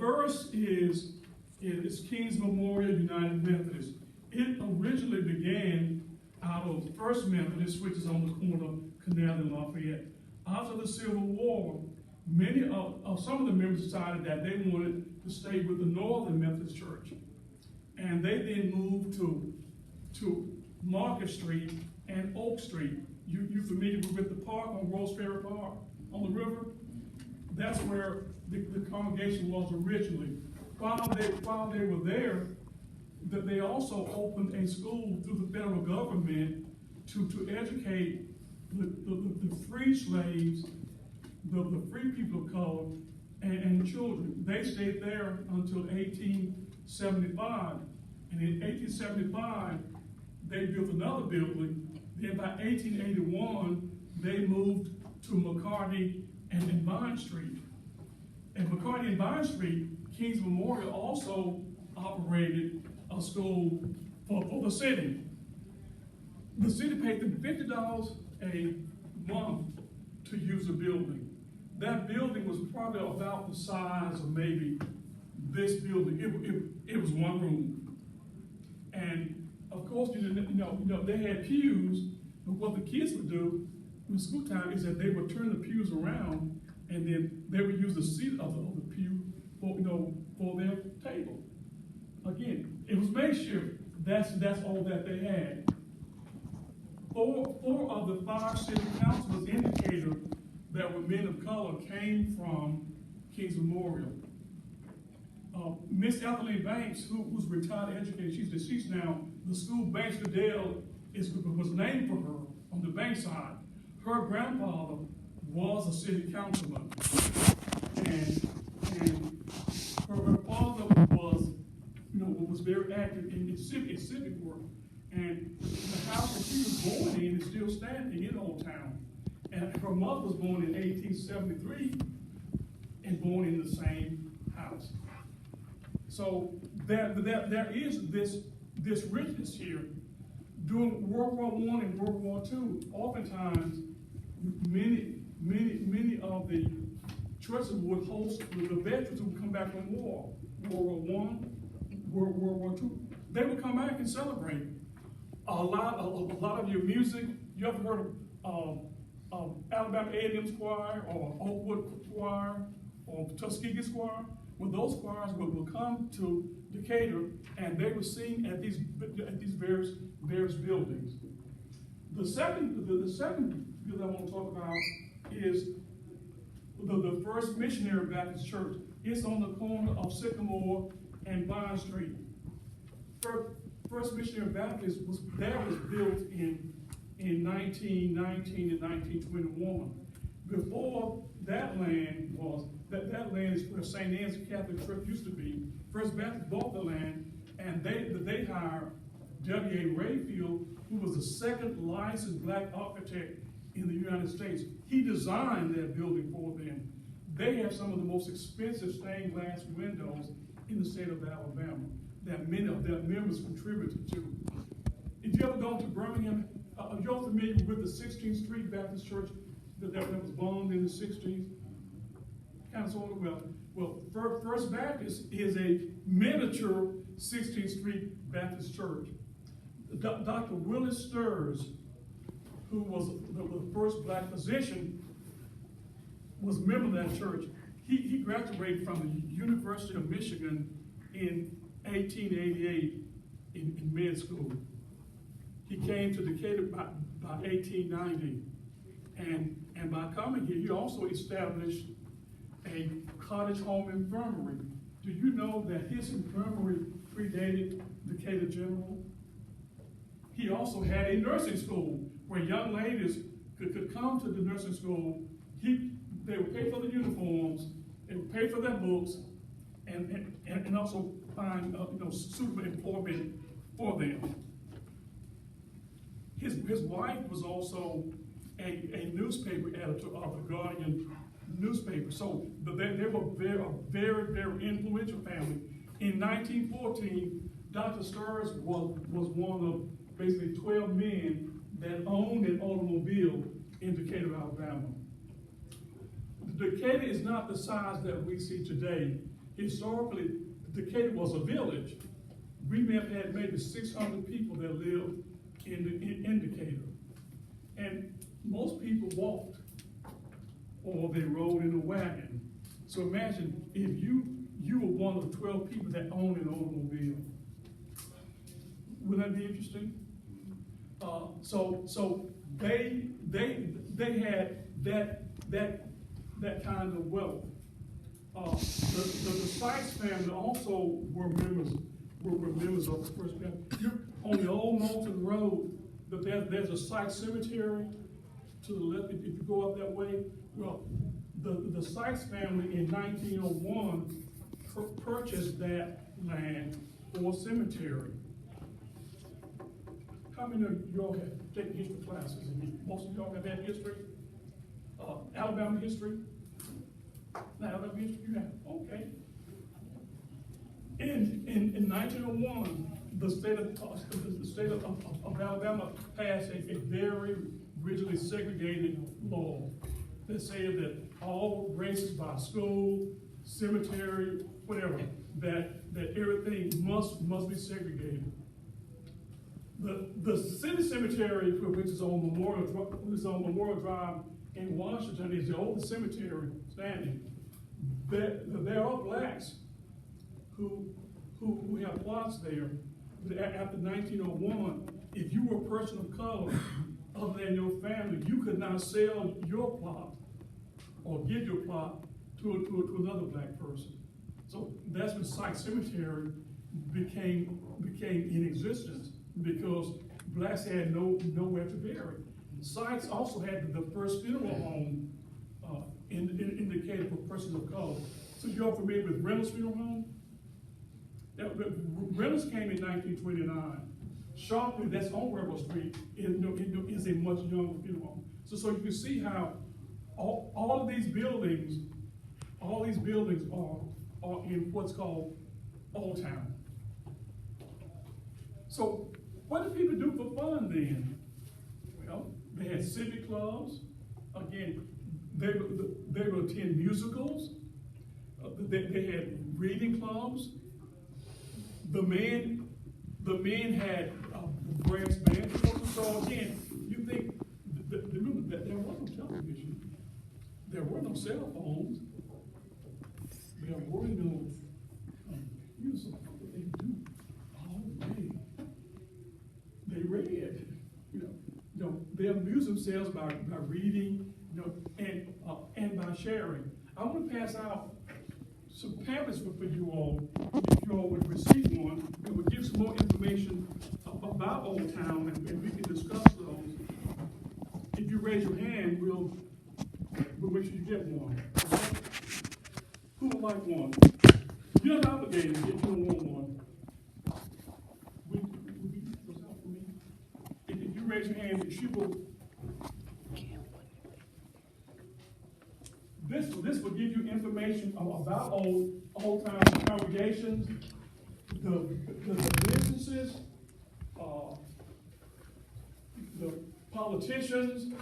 first is King's Memorial United Methodist. It originally began out of First Methodist, which is on the corner of Canal and Lafayette. After the Civil War, some of the members decided that they wanted to stay with the Northern Methodist Church. And they then moved to Market Street and Oak Street. You familiar with the park on Rose Ferry Park on the river? That's where the congregation was originally. While they were there, they also opened a school through the federal government to educate the free slaves, the free people of color, and children. They stayed there until 1875. And in 1875, they built another building. Then by 1881, they moved to McCarty and Vine Street. And McCarty and Vine Street, King's Memorial also operated a school for the city. The city paid them $50 a month to use the building. That building was probably about the size of maybe this building. It was one room. And of course, they had pews, but what the kids would do in school time is that they would turn the pews around and then they would use the seat of the pew for their table. Again, it was makeshift. That's all that they had. Four of the 5 city councilors in Decatur that were men of color came from King's Memorial. Miss Ethelene Banks, who's a retired educator, she's deceased now. The school Banks Goodell was named for her on the Banks side. Her grandfather was a city councilman, and her father was very active in civic work. And the house that she was born in is still standing in Old Town. And her mother was born in 1873 and born in the same house. So there is this richness here. During World War I and World War II, oftentimes many of the churches would host the veterans who would come back from war. World War I, World War II. They would come back and celebrate. A lot of your music, you ever heard of Alabama A&M's choir or Oakwood choir or Tuskegee choir? Well, those choirs will come to Decatur and they will sing at these various buildings. The second building I want to talk about is the First Missionary Baptist Church. It's on the corner of Sycamore and Vine Street. First Missionary Baptist was built in 1919 and 1921. Before that land is where St. Anne's Catholic Church used to be. First Baptist bought the land, and they hired W.A. Rayfield, who was the second licensed black architect in the United States. He designed that building for them. They have some of the most expensive stained glass windows in the state of Alabama that many of their members contributed to. If you ever gone to Birmingham, are you all familiar with the 16th Street Baptist Church that was bombed in the 60s? Kind of sort of, well, First Baptist is a miniature 16th Street Baptist Church. Dr. Willis Sturz, who was the first black physician, was a member of that church. He graduated from the University of Michigan in 1888 in med school. He came to Decatur by 1890. And by coming here, he also established a cottage home infirmary. Do you know that his infirmary predated Decatur General? He also had a nursing school where young ladies could come to the nursing school. They would pay for the uniforms, they would pay for their books, and also find suitable employment for them. His wife was also a newspaper editor of the Guardian newspaper. So they were a very, very influential family. In 1914, Dr. Sturz was one of basically 12 men that owned an automobile in Decatur, Alabama. Decatur is not the size that we see today. historically, Decatur was a village. We may have had maybe 600 people that lived in Decatur. And most people walked or they rode in a wagon. So imagine if you were one of the 12 people that owned an automobile. Wouldn't that be interesting? So they had that kind of wealth. The Sykes family also were members of the First Family. On the old Moulton Road, there's a Sykes cemetery to the left. If you go up that way, well, the Sykes family in 1901 purchased that land for a cemetery. How many of y'all have taken history classes? Most of y'all have had history? Alabama history? Now, Alabama history, you have, okay. In 1901, the state of Alabama passed a very rigidly segregated law that said that all races by school, cemetery, whatever, that everything must be segregated. The city cemetery, which is on Memorial Drive in Washington, is the oldest cemetery standing. There are blacks who have plots there. But after 1901, if you were a person of color, other than your family, you could not sell your plot or give your plot to another black person. So that's when Sykes Cemetery became in existence, because blacks had nowhere to bury. Sykes also had the first funeral home in Decatur for persons of color. So you're familiar with Reynolds Funeral Home? Reynolds came in 1929. Sharpley, that's on Rebel Street, is a much younger funeral home. So you can see how all of these buildings are in what's called Old Town. So what do people do for fun then? Well, they had civic clubs. Again, they would attend musicals. They had reading clubs. The men had brass bands. So again, you think, remember that there was no television. There were no cell phones. There were no music. What they do all day. They read. They amuse themselves by reading, and by sharing. I want to pass out some pamphlets for you all, if you all would receive one, and would give some more information about Old Town, and we can discuss those. If you raise your hand, we'll make sure you get one. Okay? Who would like one? You're not obligated if you don't want one. If you raise your hand, she will. This will give you information about Old Town congregations, the businesses, the politicians.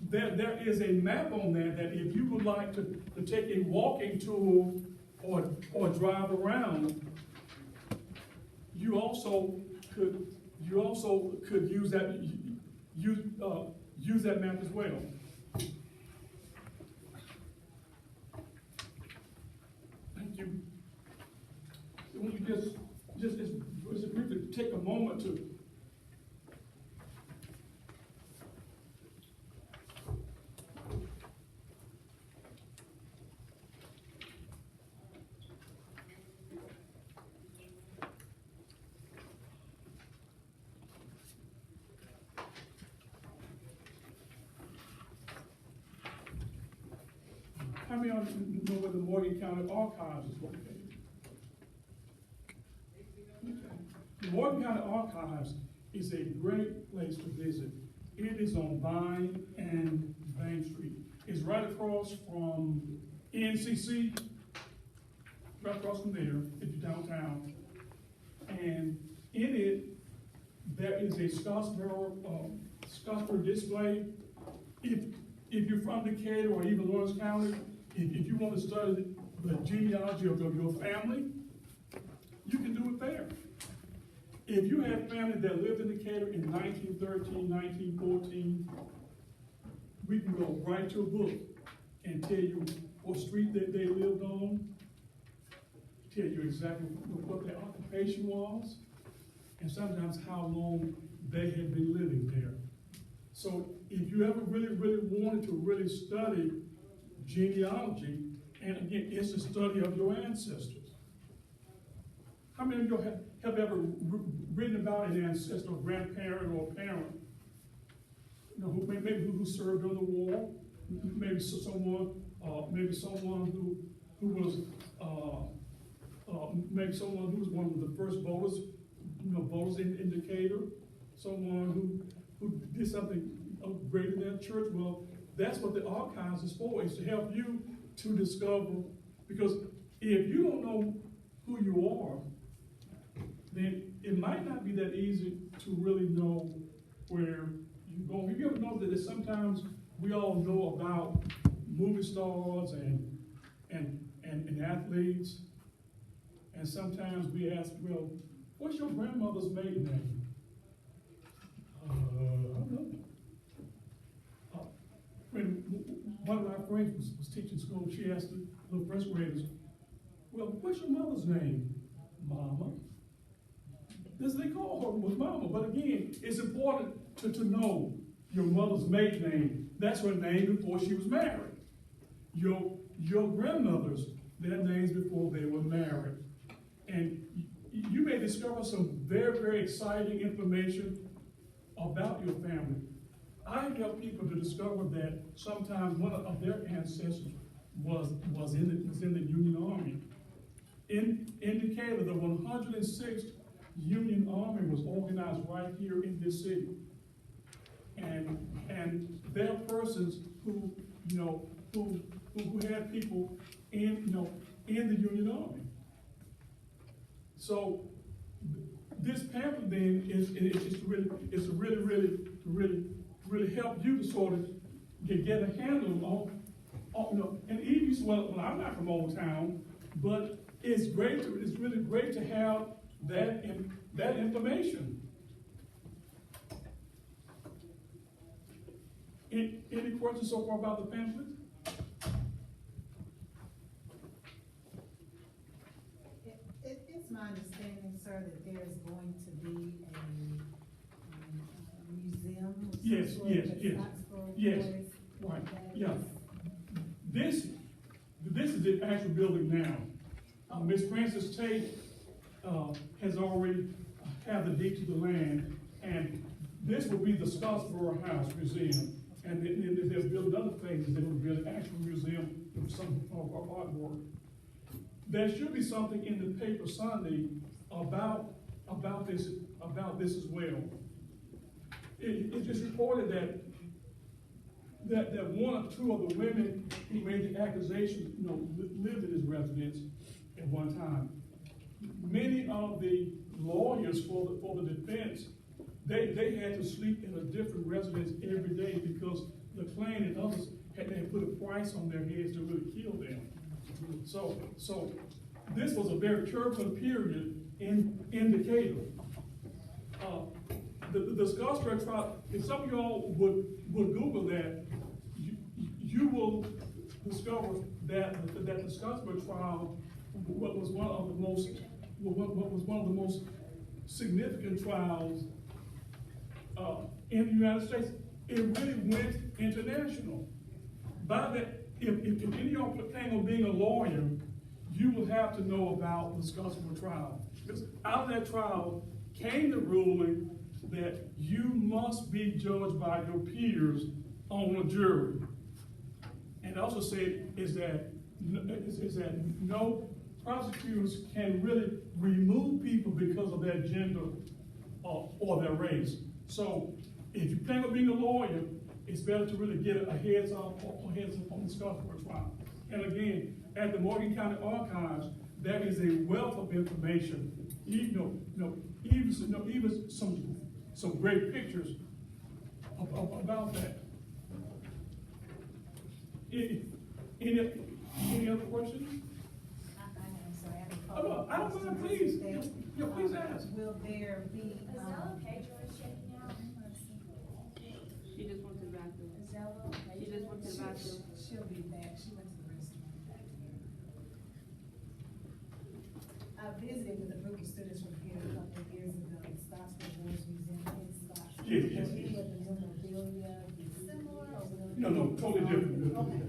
There is a map on there that if you would like to take a walking tour or drive around, you also could use that map as well. Just briefly take a moment to how many of you know where the Morgan County Archives is located? The Morgan County Archives is a great place to visit. It is on Vine and Bank Street. It's right across from NCC, right across from there, if you're downtown. And in it, there is a Scottsboro display. If you're from Decatur or even Lawrence County, if you want to study the genealogy of your family, you can do it there. If you have family that lived in Decatur in 1913, 1914, we can go right to a book and tell you what street that they lived on, tell you exactly what their occupation was, and sometimes how long they had been living there. So if you ever really wanted to really study genealogy, and again, it's the study of your ancestors. How many of you have ever written about an ancestor, or grandparent, or parent? You know, who served during the war? Maybe someone who was maybe someone who was one of the first voters, voters in Decatur. Someone who did something great in their church. Well, that's what the archives is for, is to help you to discover, because if you don't know who you are, then it might not be that easy to really know where you're going. Have you ever noticed that sometimes we all know about movie stars and athletes, and sometimes we ask, well, what's your grandmother's maiden name? I don't know. When one of our friends was teaching school, she asked the little first graders, well, what's your mother's name? Mama. This they call her was Mama. But again, it's important to know your mother's maiden name. That's her name before she was married. Your grandmothers, their names before they were married. And you may discover some very exciting information about your family. I help people to discover that sometimes one of their ancestors was in the Union Army. In Decatur, the 106th Union Army was organized right here in this city. And there are persons who had people in the Union Army. So this pamphlet then is really help you to sort of get a handle on and even you say, well, I'm not from Old Town, but it's really great to have that information. Any questions so far about the pamphlet? It's my understanding, sir, that there is going to be a museum. Yes. Right. Yeah. This is the actual building now. Miss Frances Tate has already had the deed to the land, and this will be the Scottsboro House Museum. And they're building other things. They will build an actual museum with some of our artwork. There should be something in the paper Sunday about this as well. It's just reported that one or two of the women who made the accusation, lived in this residence at one time. Many of the lawyers for the defense, they had to sleep in a different residence every day because the Klan and others had put a price on their heads to really kill them. So this was a very turbulent period in Decatur. The Scottsboro trial, if some of y'all would Google that, you will discover that the Scottsboro trial was one of the most significant trials in the United States. It really went international. By that, if any of y'all plan on being a lawyer, you will have to know about the Scottsboro trial. Because out of that trial came the ruling that you must be judged by your peers on a jury. And also said is that no prosecutors can really remove people because of their gender or their race. So if you plan on being a lawyer, it's better to really get a heads up on the Scottsboro trial. And again, at the Morgan County Archives, there is a wealth of information. Even some great pictures about that. Any other questions? I don't mind, please. Yeah, please ask. Will there be, Is that okay, Joyce, checking out? She just went to the bathroom. Is that okay? She just went to the bathroom. she'll be back, she went to the restroom back here. I visited with a group of students from here a couple of years ago at Scottsville Wars Museum in Scottsville. Yes. Any of the memorabilia, the similar? No, totally different. Okay.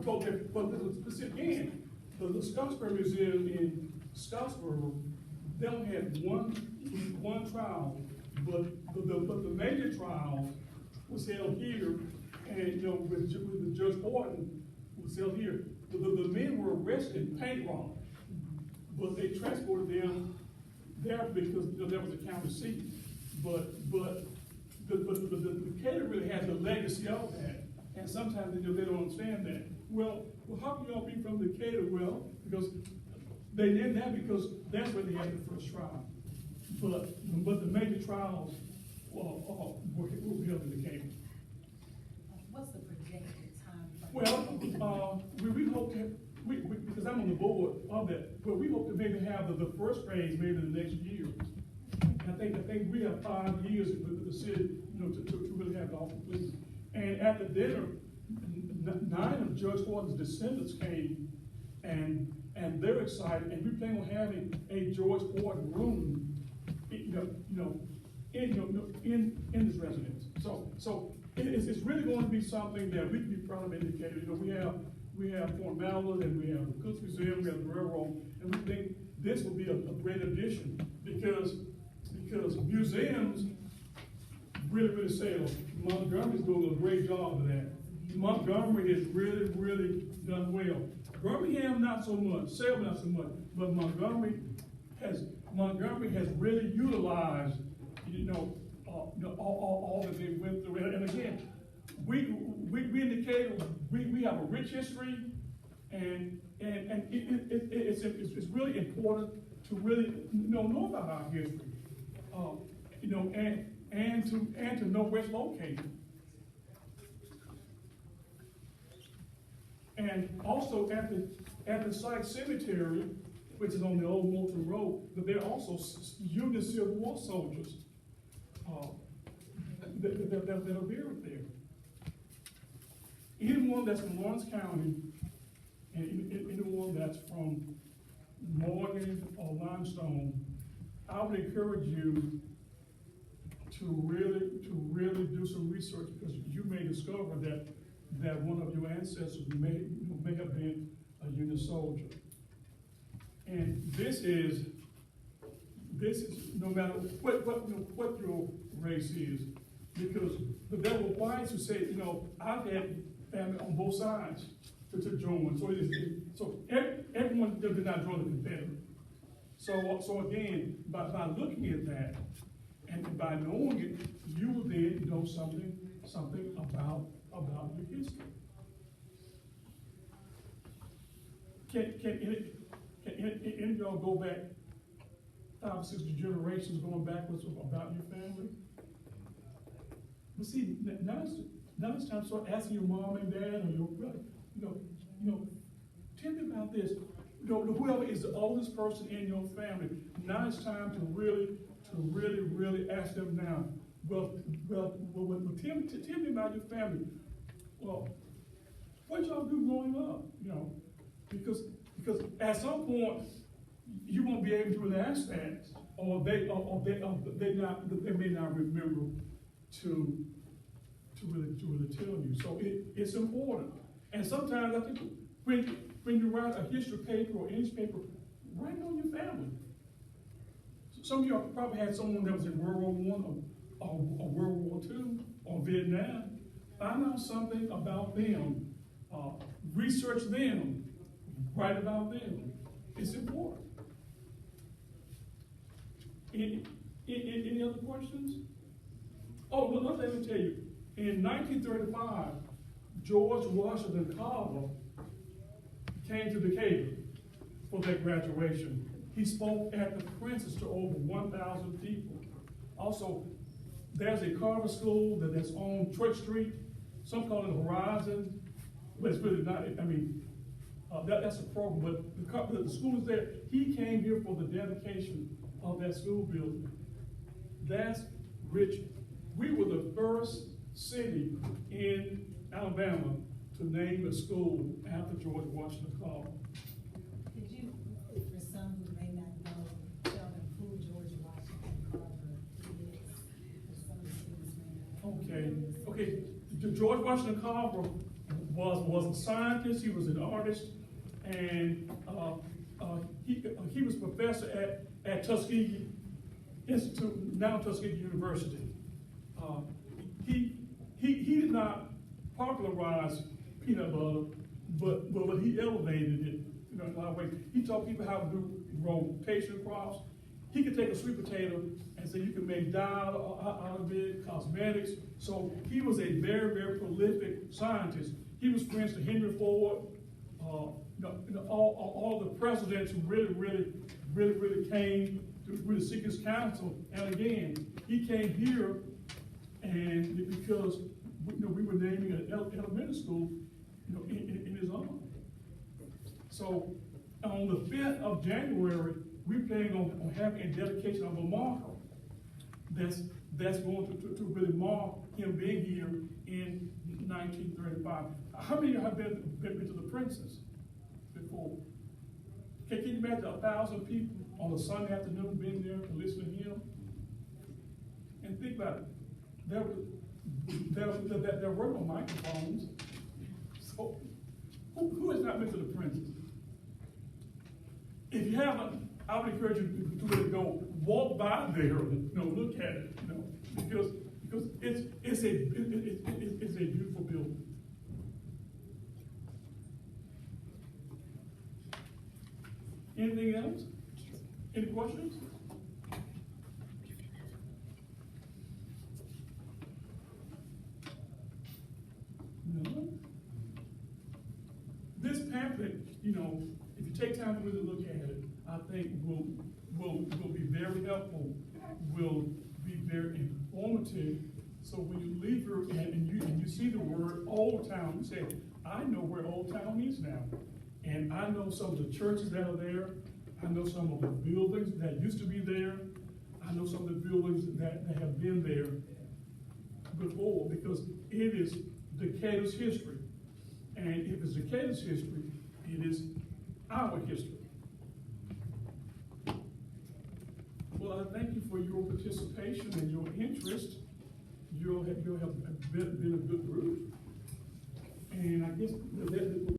Totally different. But see, again, the Scottsboro Museum in Scottsboro, they don't have one trial, but the major trial was held here, and, with Judge Horton was held here. The men were arrested in paint wrong, but they transported them there because, that was a county seat. But Decatur really has the legacy of that, and sometimes they don't understand that. Well, how can y'all be from Decatur? Well, because they did that because that's where they had the first trial. But the major trials were held in Decatur. What's the projected time? Well, we hope to, because I'm on the board of that, but we hope to maybe have the first phase maybe in the next year. I think we have 5 years with the city, to really have it all complete. And at the dinner, 9 of Judge Horton's descendants came, and they're excited, and we plan on having a George Horton room, in this residence. So it's really going to be something that we can be proud of in Decatur. We have Fort Mallow, and we have the Cooks Museum, we have the railroad, and we think this will be a great addition because museums really sell. Montgomery's doing a great job of that. Montgomery has really done well. Birmingham not so much, Selma not so much, but Montgomery has really utilized, all that they went through. And again, we indicate we have a rich history, and it's really important to really know about our history, and to know where it's located. And also at the site cemetery, which is on the old Moulton Road, but there are also Union Civil War soldiers that are buried there. Anyone that's from Lawrence County, and anyone that's from Morgan or Limestone, I would encourage you to really do some research, because you may discover that one of your ancestors may have been a Union soldier. And this is no matter what your race is, because there were whites who say, I've had family on both sides to join. So everyone did not join the Confederate. So again, by looking at that and by knowing it, you will then know something about your history. Can any of y'all go back 5 or 6 generations going backwards about your family? But see, now it's time to start asking your mom and dad or your brother, tell me about this. Whoever is the oldest person in your family, now it's time to really ask them now. Well, tell me about your family. Well, what y'all do growing up? Because at some point you won't be able to really ask that, or they may not remember to really tell you. So it's important. And sometimes I think when you write a history paper or English paper, write it on your family. Some of you probably had someone that was in World War I or World War II or Vietnam. Find out something about them. Research them. Write about them. It's important. Any other questions? Oh, well, let me tell you. In 1935, George Washington Carver came to Decatur for their graduation. He spoke at the Princess to over 1,000 people. Also, there's a Carver School that's on Church Street. Some call it Horizon, but it's really not. That's a program, but the school is there. He came here for the dedication of that school building. That's rich. We were the first city in Alabama to name a school after George Washington Carver. Could you, for some who may not know, tell them who George Washington Carver is? For some of the students may not. Okay. George Washington Carver was a scientist. He was an artist, and he was professor at Tuskegee Institute, now Tuskegee University. He did not popularize peanut butter, but he elevated it, in a lot of ways. He taught people how to do rotation crops. He could take a sweet potato and say you can make dye out of it, cosmetics. So he was a very, very prolific scientist. He was friends to Henry Ford, all the presidents who really came to really seek his counsel. And again, he came here, and because we were naming an elementary school, in his honor. So on the 5th of January, we plan on having a dedication of a marker that's going to really mark him being here in 1935. How many have been to the Princess before? Can you imagine 1,000 people on a Sunday afternoon being there to listen to him? And think about it. There were no microphones. So who has not been to the Princess? If you haven't, I would encourage you to really go walk by there, look at it, because it's a beautiful building. Anything else? Any questions? No. This pamphlet, if you take time to really look at it, I think will be very helpful, will be very informative. So when you leave here and you see the word Old Town, you say, I know where Old Town is now. And I know some of the churches that are there. I know some of the buildings that used to be there. I know some of the buildings that have been there before, because it is Decatur's history. And if it's Decatur's history, it is our history. Well, I thank you for your participation and your interest. You have been a good group. And I guess that